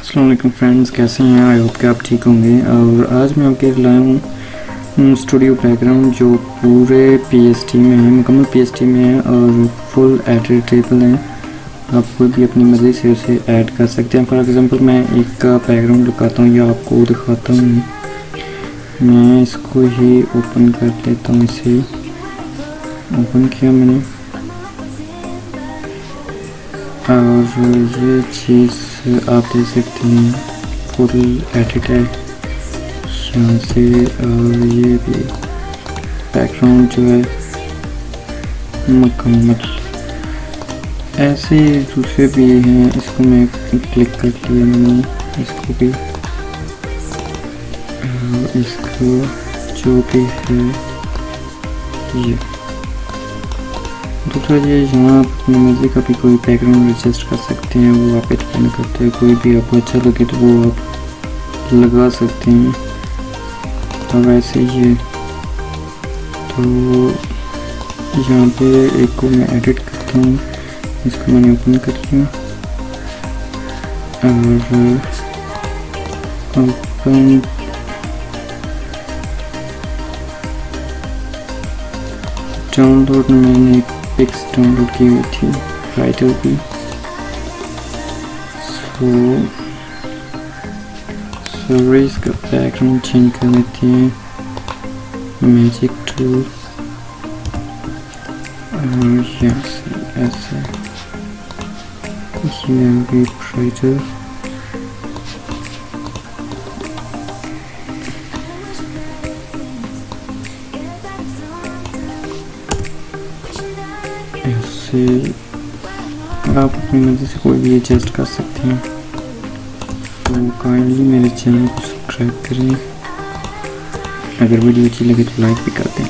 अस्सलाम वालेकुम फ्रेंड्स, कैसे हैं? आई होप कि आप ठीक होंगे। और आज मैं आपके लाया हूँ स्टूडियो बैकग्राउंड जो पूरे पीएसटी में है, मुकम्मल पीएसटी में है और फुल एडिटेबल है। आप कोई भी अपनी मर्ज़ी से उसे ऐड कर सकते हैं। फॉर एग्ज़ाम्पल मैं एक का बैकग्राउंड लगाता हूँ या आपको दिखाता हूँ। मैं इसको ही ओपन कर लेता हूँ। इसे ओपन किया मैंने और ये चीज़ आप देख सकते हैं फुल एडिट है यहाँ से। और ये भी बैकग्राउंड जो है मुकम्मल। ऐसे दूसरे भी हैं, इसको मैं क्लिक कर लिया मैंने, इसको भी और इसको जो भी है ये दूसरा। ये यहाँ आप अपनी मर्ज़ी का भी कोई बैकग्राउंड एडजस्ट कर सकते हैं, वो आप डिपेंड करते हैं। कोई भी आपको अच्छा लगे तो वो आप लगा सकते हैं। और ऐसे ये तो यहाँ पे एक को मैं एडिट करता हूँ, इसको मैंने ओपन कर लिया और ओपन डाउनलोड मैंने पिक्स डाउनलोड की हुई थी, राइटर भी। सॉरी, इसका बैकग्राउंड चेंज कर लेते हैं, मैजिक टूल और यहाँ से ऐसे ये भी राइटर। ऐसे आप अपनी मर्ज़ी से कोई भी एडजस्ट कर सकते हैं। तो काइंडली मेरे चैनल को सब्सक्राइब करें, अगर वीडियो अच्छी लगे तो लाइक भी कर दें।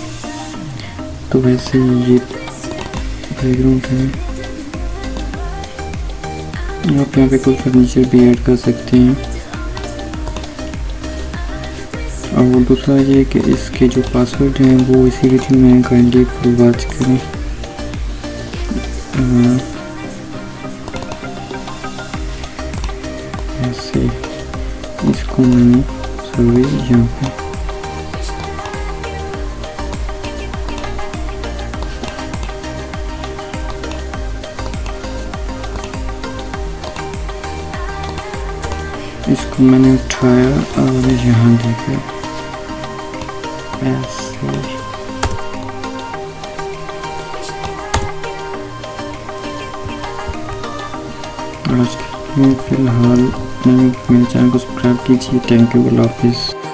तो वैसे ये बैकग्राउंड है, आप यहाँ पे कोई फर्नीचर भी ऐड कर सकते हैं। और दूसरा ये कि इसके जो पासवर्ड हैं वो इसी वीडियो में काइंडली फुल वॉच करें। ऐसे इसको मैंने सॉरी यहाँ पे इसको मैंने उठाया और यहाँ देखा ऐसे। आज के फिलहाल मेरे चैनल को सब्सक्राइब कीजिए। थैंक यू, अल्लाह हाफिज़।